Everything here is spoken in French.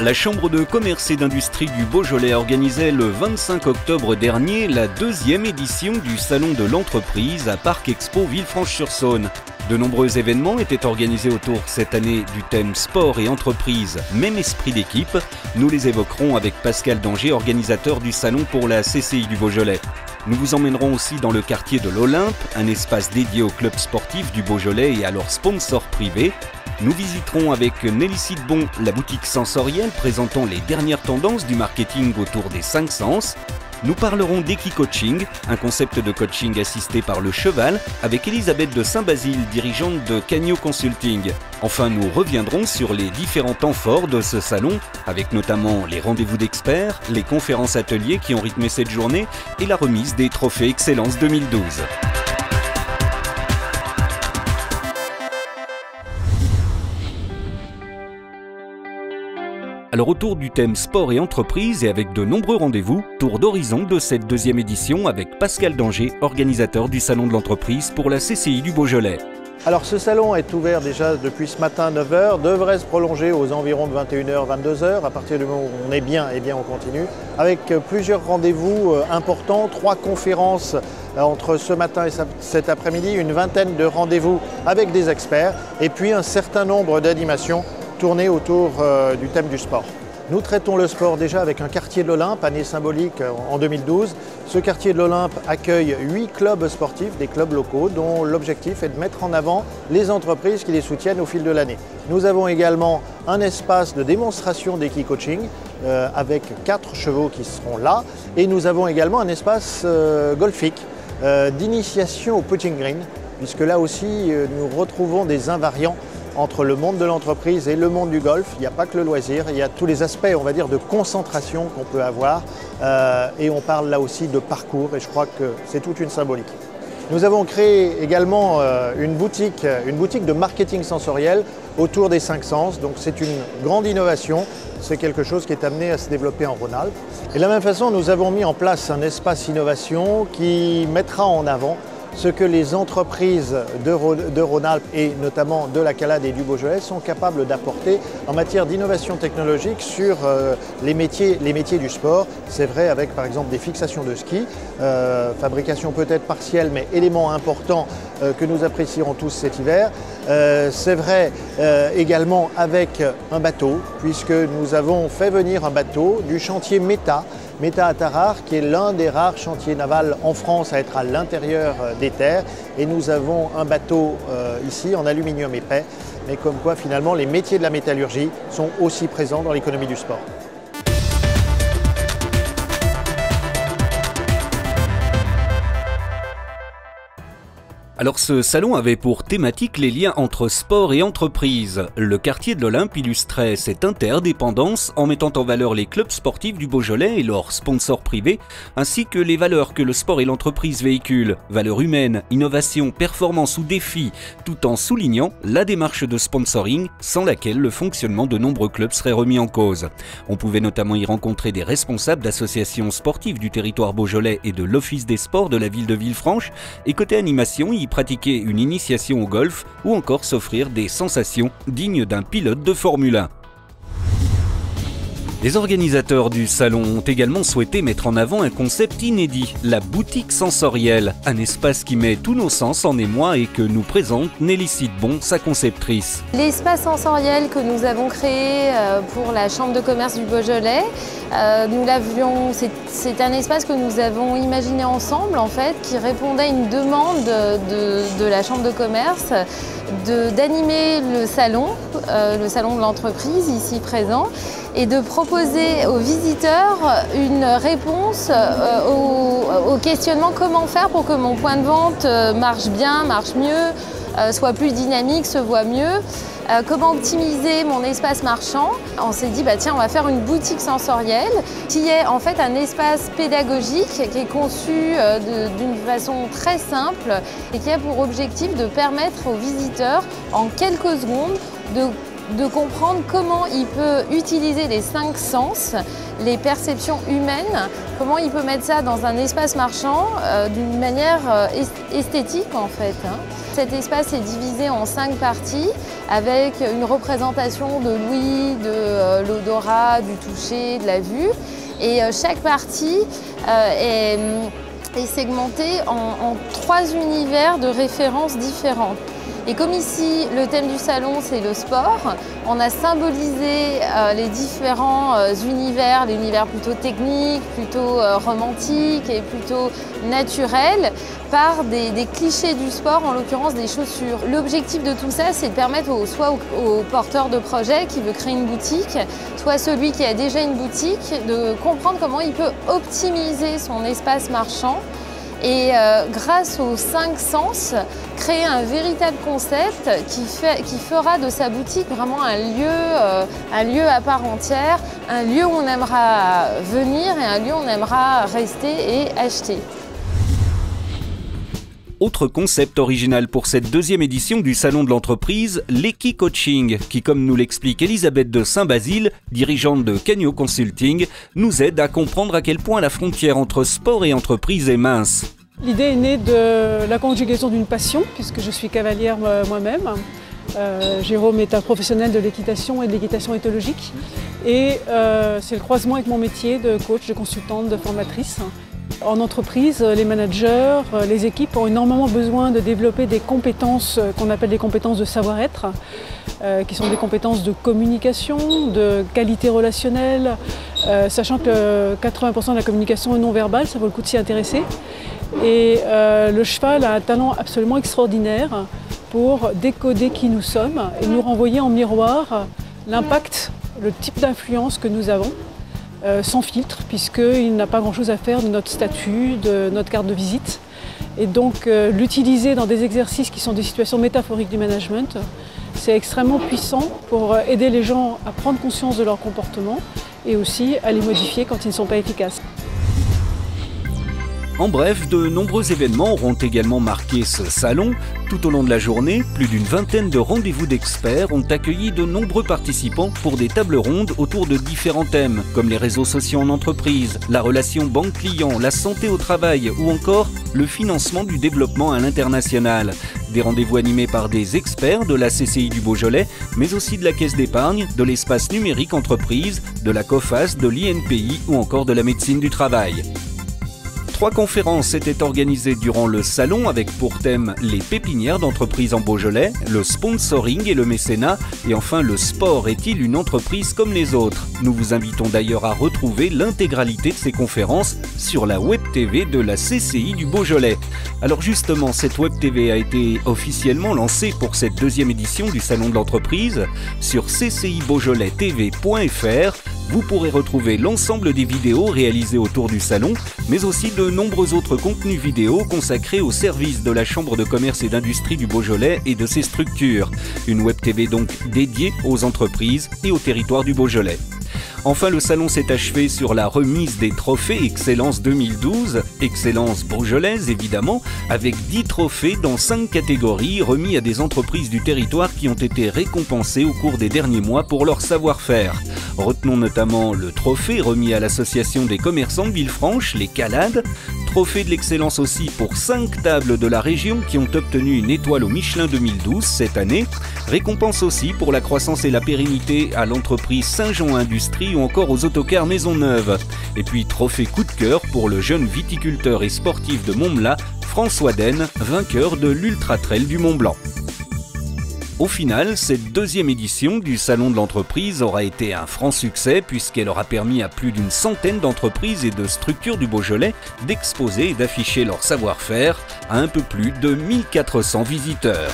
La Chambre de commerce et d'industrie du Beaujolais organisait le 25 octobre dernier la deuxième édition du Salon de l'entreprise à Parc Expo Villefranche-sur-Saône. De nombreux événements étaient organisés autour cette année du thème sport et entreprise, même esprit d'équipe. Nous les évoquerons avec Pascal Danger, organisateur du salon pour la CCI du Beaujolais. Nous vous emmènerons aussi dans le quartier de l'Olympe, un espace dédié au club sportif du Beaujolais et à leurs sponsors privés. Nous visiterons avec Nelly Sidbon la boutique sensorielle présentant les dernières tendances du marketing autour des 5 sens. Nous parlerons d'Equi-Coaching, un concept de coaching assisté par le cheval, avec Elisabeth de Saint-Basile, dirigeante de Cagno Consulting. Enfin, nous reviendrons sur les différents temps forts de ce salon, avec notamment les rendez-vous d'experts, les conférences ateliers qui ont rythmé cette journée et la remise des trophées Excellence 2012. Alors autour du thème sport et entreprise et avec de nombreux rendez-vous, tour d'horizon de cette deuxième édition avec Pascal Danger, organisateur du Salon de l'entreprise pour la CCI du Beaujolais. Alors ce salon est ouvert déjà depuis ce matin 9h, devrait se prolonger aux environs de 21h, 22h. À partir du moment où on est bien, on continue. Avec plusieurs rendez-vous importants, 3 conférences entre ce matin et cet après-midi, une vingtaine de rendez-vous avec des experts et puis un certain nombre d'animations tournées autour du thème du sport. Nous traitons le sport déjà avec un quartier de l'Olympe, année symbolique en 2012. Ce quartier de l'Olympe accueille 8 clubs sportifs, des clubs locaux, dont l'objectif est de mettre en avant les entreprises qui les soutiennent au fil de l'année. Nous avons également un espace de démonstration d'Equi-Coaching avec 4 chevaux qui seront là. Et nous avons également un espace golfique d'initiation au putting green, puisque là aussi nous retrouvons des invariants entre le monde de l'entreprise et le monde du golf. Il n'y a pas que le loisir, il y a tous les aspects, on va dire, de concentration qu'on peut avoir. Et on parle là aussi de parcours, et je crois que c'est toute une symbolique. Nous avons créé également une boutique de marketing sensoriel autour des 5 sens. Donc c'est une grande innovation, c'est quelque chose qui est amené à se développer en Rhône-Alpes. Et de la même façon, nous avons mis en place un espace innovation qui mettra en avant ce que les entreprises de Rhône-Alpes et notamment de la Calade et du Beaujolais sont capables d'apporter en matière d'innovation technologique sur les métiers du sport. C'est vrai avec par exemple des fixations de ski, fabrication peut-être partielle mais élément important que nous apprécierons tous cet hiver. C'est vrai également avec un bateau, puisque nous avons fait venir un bateau du chantier Meta à Tarare, qui est l'un des rares chantiers navals en France à être à l'intérieur des terres. Et nous avons un bateau ici en aluminium épais, mais comme quoi finalement les métiers de la métallurgie sont aussi présents dans l'économie du sport. Alors ce salon avait pour thématique les liens entre sport et entreprise. Le quartier de l'Olympe illustrait cette interdépendance en mettant en valeur les clubs sportifs du Beaujolais et leurs sponsors privés, ainsi que les valeurs que le sport et l'entreprise véhiculent, valeurs humaines, innovation, performance ou défis, tout en soulignant la démarche de sponsoring sans laquelle le fonctionnement de nombreux clubs serait remis en cause. On pouvait notamment y rencontrer des responsables d'associations sportives du territoire beaujolais et de l'Office des sports de la ville de Villefranche, et côté animation, y pratiquer une initiation au golf ou encore s'offrir des sensations dignes d'un pilote de Formule 1. Les organisateurs du salon ont également souhaité mettre en avant un concept inédit, la boutique sensorielle, un espace qui met tous nos sens en émoi et que nous présente Nelly Sidbon, sa conceptrice. L'espace sensoriel que nous avons créé pour la Chambre de commerce du Beaujolais, c'est un espace que nous avons imaginé ensemble en fait, qui répondait à une demande de la Chambre de commerce d'animer le salon de l'entreprise ici présent, et de proposer aux visiteurs une réponse au questionnement comment faire pour que mon point de vente marche bien, marche mieux, soit plus dynamique, se voit mieux. Comment optimiser mon espace marchand? On s'est dit, tiens, on va faire une boutique sensorielle qui est en fait un espace pédagogique qui est conçu d'une façon très simple et qui a pour objectif de permettre aux visiteurs en quelques secondes de comprendre comment il peut utiliser les 5 sens, les perceptions humaines, comment il peut mettre ça dans un espace marchand d'une manière esthétique en fait. Cet espace est divisé en 5 parties avec une représentation de l'ouïe, de l'odorat, du toucher, de la vue. Et chaque partie est segmentée en 3 univers de références différentes. Et comme ici, le thème du salon, c'est le sport, on a symbolisé les différents univers, l'univers plutôt technique, plutôt romantique et plutôt naturel, par des clichés du sport, en l'occurrence des chaussures. L'objectif de tout ça, c'est de permettre soit au porteur de projet qui veut créer une boutique, soit celui qui a déjà une boutique, de comprendre comment il peut optimiser son espace marchand et grâce aux 5 sens, créer un véritable concept qui fera de sa boutique vraiment un lieu à part entière, un lieu où on aimera venir et un lieu où on aimera rester et acheter. Autre concept original pour cette 2e édition du Salon de l'entreprise, l'Equi-Coaching, qui, comme nous l'explique Elisabeth de Saint-Basile, dirigeante de Cagno Consulting, nous aide à comprendre à quel point la frontière entre sport et entreprise est mince. L'idée est née de la conjugaison d'une passion, puisque je suis cavalière moi-même. Jérôme est un professionnel de l'équitation et de l'équitation éthologique. Et c'est le croisement avec mon métier de coach, de consultante, de formatrice. En entreprise, les managers, les équipes ont énormément besoin de développer des compétences qu'on appelle des compétences de savoir-être, qui sont des compétences de communication, de qualité relationnelle, sachant que 80% de la communication est non verbale, ça vaut le coup de s'y intéresser. Et le cheval a un talent absolument extraordinaire pour décoder qui nous sommes et nous renvoyer en miroir l'impact, le type d'influence que nous avons. Sans filtre, puisqu'il n'a pas grand-chose à faire de notre statut, de notre carte de visite. Et donc l'utiliser dans des exercices qui sont des situations métaphoriques du management, c'est extrêmement puissant pour aider les gens à prendre conscience de leur comportement et aussi à les modifier quand ils ne sont pas efficaces. En bref, de nombreux événements auront également marqué ce salon. Tout au long de la journée, plus d'une vingtaine de rendez-vous d'experts ont accueilli de nombreux participants pour des tables rondes autour de différents thèmes, comme les réseaux sociaux en entreprise, la relation banque-client, la santé au travail ou encore le financement du développement à l'international. Des rendez-vous animés par des experts de la CCI du Beaujolais, mais aussi de la Caisse d'épargne, de l'espace numérique entreprise, de la COFAS, de l'INPI ou encore de la médecine du travail. 3 conférences étaient organisées durant le salon avec pour thème les pépinières d'entreprises en Beaujolais, le sponsoring et le mécénat, et enfin le sport est-il une entreprise comme les autres? Nous vous invitons d'ailleurs à retrouver l'intégralité de ces conférences sur la Web TV de la CCI du Beaujolais. Alors justement, cette Web TV a été officiellement lancée pour cette 2e édition du Salon de l'entreprise sur ccibeaujoletv.fr. Vous pourrez retrouver l'ensemble des vidéos réalisées autour du salon, mais aussi de nombreux autres contenus vidéo consacrés au service de la Chambre de commerce et d'industrie du Beaujolais et de ses structures. Une Web TV donc dédiée aux entreprises et au territoire du Beaujolais. Enfin, le salon s'est achevé sur la remise des trophées Excellence 2012, Excellence beaujolaise évidemment, avec 10 trophées dans 5 catégories remis à des entreprises du territoire qui ont été récompensées au cours des derniers mois pour leur savoir-faire. Retenons notamment le trophée remis à l'association des commerçants de Villefranche, les Calades, trophée de l'excellence aussi pour 5 tables de la région qui ont obtenu une étoile au Michelin 2012 cette année, récompense aussi pour la croissance et la pérennité à l'entreprise Saint-Jean Industrie ou encore aux autocars Maisonneuve. Et puis trophée coup de cœur pour le jeune viticulteur et sportif de Montmela, François Den, vainqueur de l'Ultra Trail du Mont-Blanc. Au final, cette 2e édition du Salon de l'entreprise aura été un franc succès puisqu'elle aura permis à plus d'une centaine d'entreprises et de structures du Beaujolais d'exposer et d'afficher leur savoir-faire à un peu plus de 1400 visiteurs.